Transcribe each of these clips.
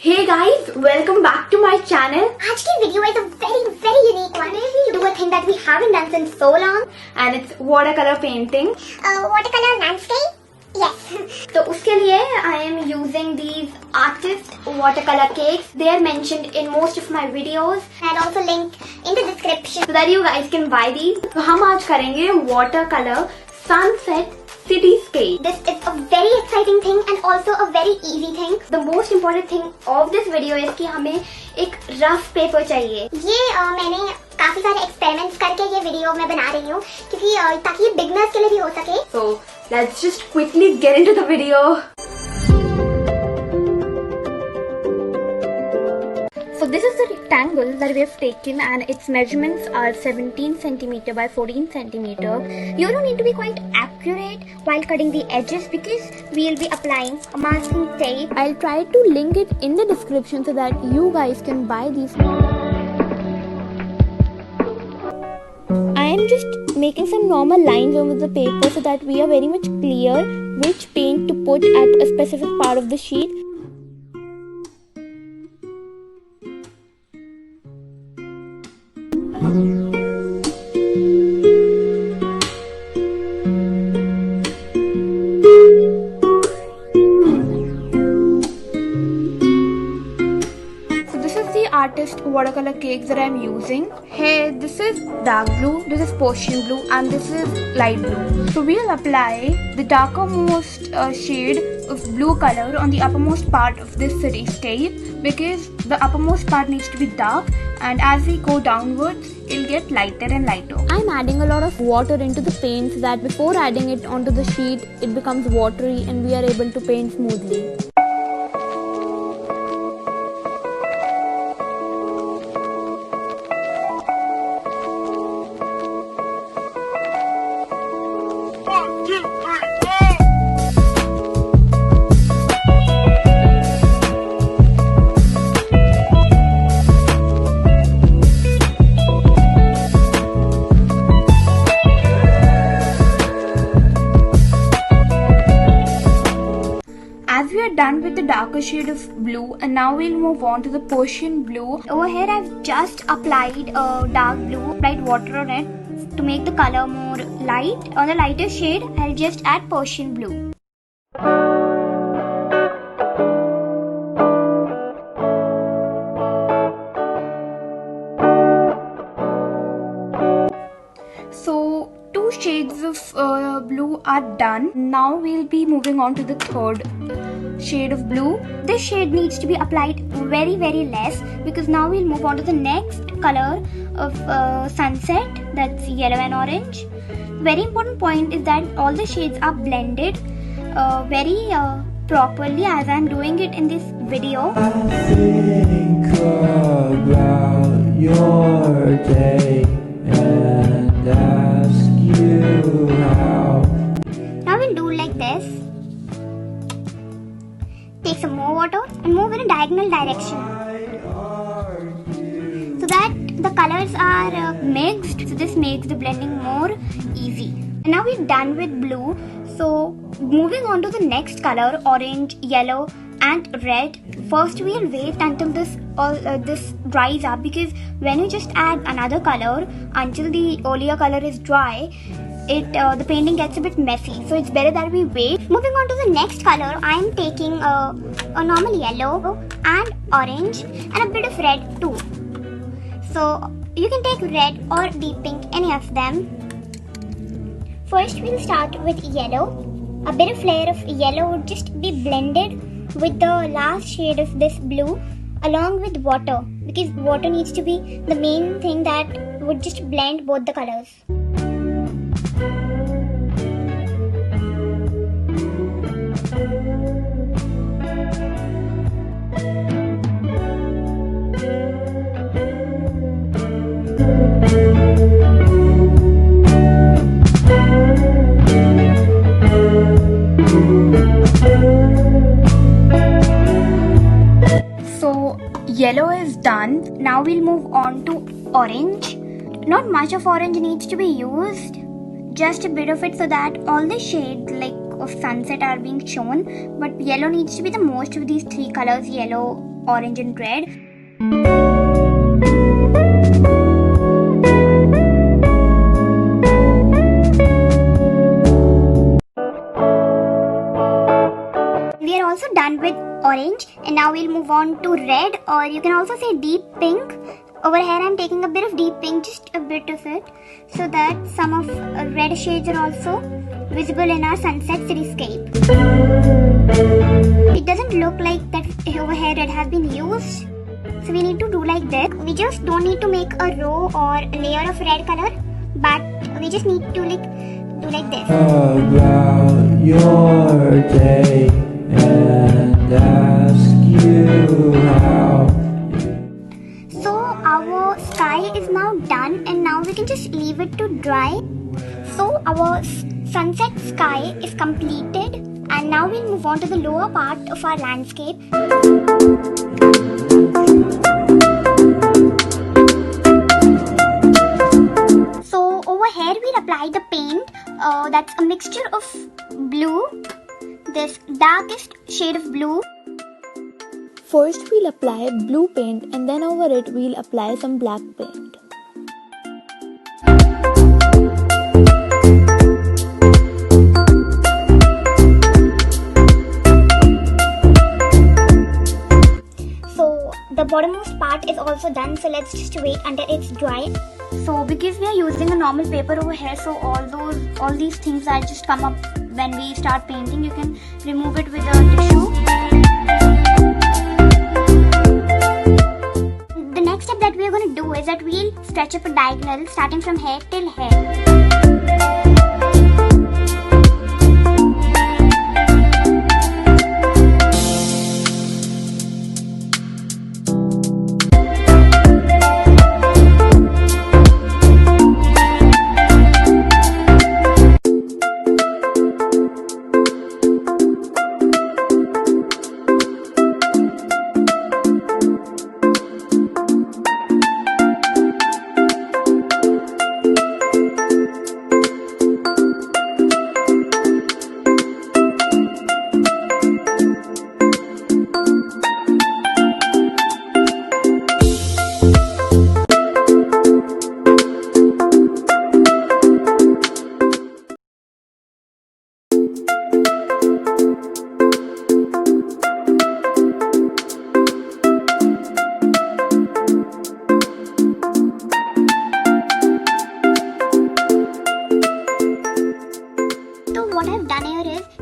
Hey guys, welcome back to my channel. आज की video is a very unique one. We do a thing that we haven't done since so long. And it's watercolor painting. Watercolor landscape. Yes. तो उसके लिए I am using these artist watercolor cakes. They are mentioned in most of my videos. And also link in the description. So that you guys can buy these. तो हम आज करेंगे watercolor sunset cityscape. This is a very exciting thing and also a very easy thing. The most important thing of this video is कि हमें एक rough paper चाहिए. ये मैंने काफी सारे एक्सपेरिमेंट्स करके ये वीडियो मैं बना रही हूँ क्योंकि ताकि ये बिगनर्स के लिए भी हो सके. So let's just quickly get into the video. So this is the rectangle that we have taken and its measurements are 17 cm by 14 cm. You don't need to be quite accurate while cutting the edges because we'll be applying a masking tape. I'll try to link it in the description so that you guys can buy these. I am just making some normal lines over the paper so that we are very much clear which paint to put at a specific part of the sheet. Artist watercolor cakes that I'm using. Here, this is dark blue, this is Persian blue, and this is light blue. So we'll apply the darkermost shade of blue color on the uppermost part of this cityscape because the uppermost part needs to be dark, and as we go downwards, it'll get lighter and lighter. I'm adding a lot of water into the paint so that before adding it onto the sheet, it becomes watery and we are able to paint smoothly. As we are done with the darker shade of blue, and now we'll move on to the Persian blue. Over here I've just applied a dark blue, applied water on it to make the color more light. On the lighter shade, I'll just add Persian blue. So two shades of blue are done. Now we'll be moving on to the third shade of blue. This shade needs to be applied very less because now we'll move on to the next color of sunset, that's yellow and orange. Very important point is that all the shades are blended very properly as I'm doing it in this video. Think about your day and ask you how. Now we'll do like this. Take some more water and move in a diagonal direction so that the colors are mixed, so this makes the blending more easy. And now we're done with blue, so moving on to the next color, orange, yellow and red. First we'll wait until this dries up because when you just add another color until the earlier color is dry, the painting gets a bit messy, so it's better that we wait. Moving on to the next color, I am taking a normal yellow and orange and a bit of red too. So you can take red or deep pink, any of them. First we'll start with yellow. A bit of layer of yellow would just be blended with the last shade of this blue along with water because water needs to be the main thing that would just blend both the colors. So yellow is done. Now we'll move on to orange. Not much of orange needs to be used, just a bit of it so that all the shades like of sunset are being shown, but yellow needs to be the most of these three colors, yellow, orange and red. We are also done with orange, and now we'll move on to red, or you can also say deep pink. Over here I'm taking a bit of deep pink, just a bit of it, so that some of red shades are also visible in our sunset cityscape. It doesn't look like that over here red has been used, so we need to do like this. We just don't need to make a row or a layer of red color, but we just need to do like this. About your day and ask you how. So our sky is now done, and now we can just leave it to dry. So our sunset sky is completed, and now we'll move on to the lower part of our landscape. So over here we'll apply the paint. That's a mixture of blue, this darkest shade of blue. First we'll apply blue paint and then over it we'll apply some black paint. So the bottommost part is also done, so let's just wait until it's dry. So because we are using a normal paper over here, so all these things that just come up when we start painting, you can remove it with a tissue. The next step that we are going to do is that we'll stretch up a diagonal starting from here till here.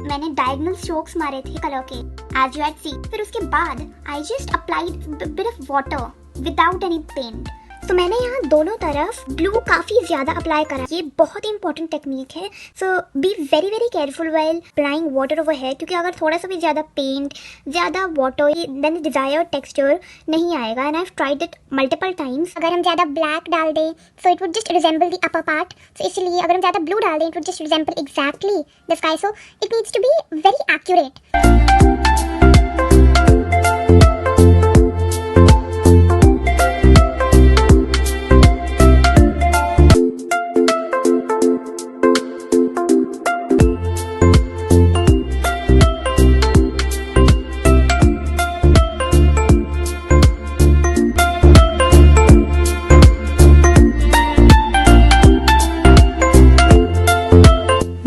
मैंने diagonal strokes मारे थे colour के, as you had seen. फिर उसके बाद I just applied a bit of water without any paint. तो मैंने यहाँ दोनों तरफ ग्लू काफी ज्यादा अप्लाई करा. ये बहुत ही इंपॉर्टेंट टेक्निक है. So be very very careful while applying water over here, क्योंकि अगर थोड़ा सा भी ज्यादा पेंट, ज्यादा water, then the desired texture नहीं आएगा. And I have tried it multiple times. अगर हम ज्यादा ब्लैक डाल दें so it would just resemble the upper part. So इसलिए अगर हम ज्यादा ब्लू डाल दें it would just resemble exactly the sky. So it needs to be very accurate.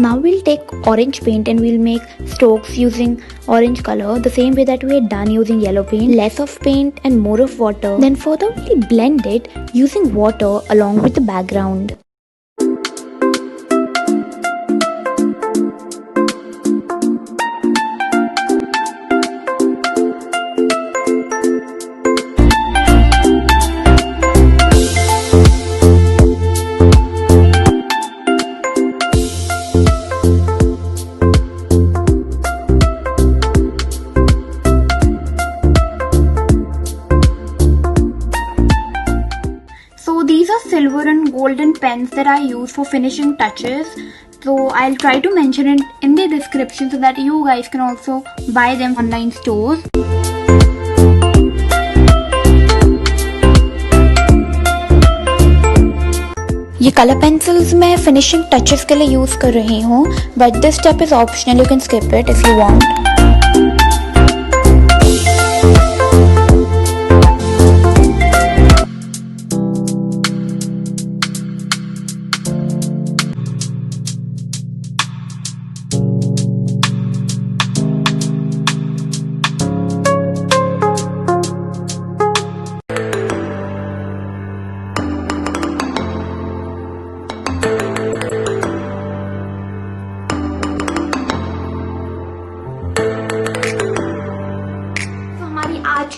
Now we'll take orange paint and we'll make strokes using orange color the same way that we had done using yellow paint. Less of paint and more of water. Then further we'll blend it using water along with the background. These are silver and golden pens that I use for finishing touches. So I'll try to mention it in the description so that you guys can also buy them online stores. ये colour pencils मैं finishing touches के लिए use कर रही हूँ, but this step is optional, you can skip it if you want.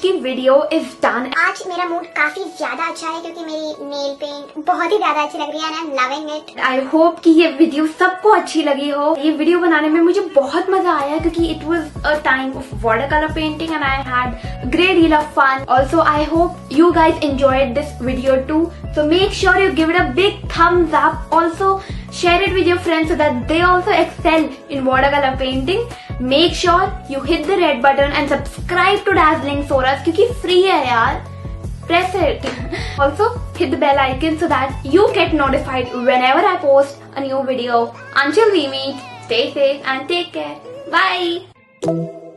की video is done. आज मेरा मूड काफी ज्यादा अच्छा है क्योंकि मेरी नेल पेंट बहुत ही ज्यादा अच्छी लग रही है and I'm loving it. I hope कि ये वीडियो सबको अच्छी लगी हो. ये वीडियो बनाने में मुझे बहुत मजा आया क्योंकि it was a time of watercolor painting and I had great deal of fun. Also, I hope you guys enjoyed this video too. So make sure you give it a big thumbs up. Also, share it with your friends so that they also excel in watercolor painting. Make sure you hit the red button and subscribe to Dazzling Soras क्योंकि free है यार. Press it. Also, hit the bell icon so that you get notified whenever I post a new video. Until we meet, stay safe and take care. Bye.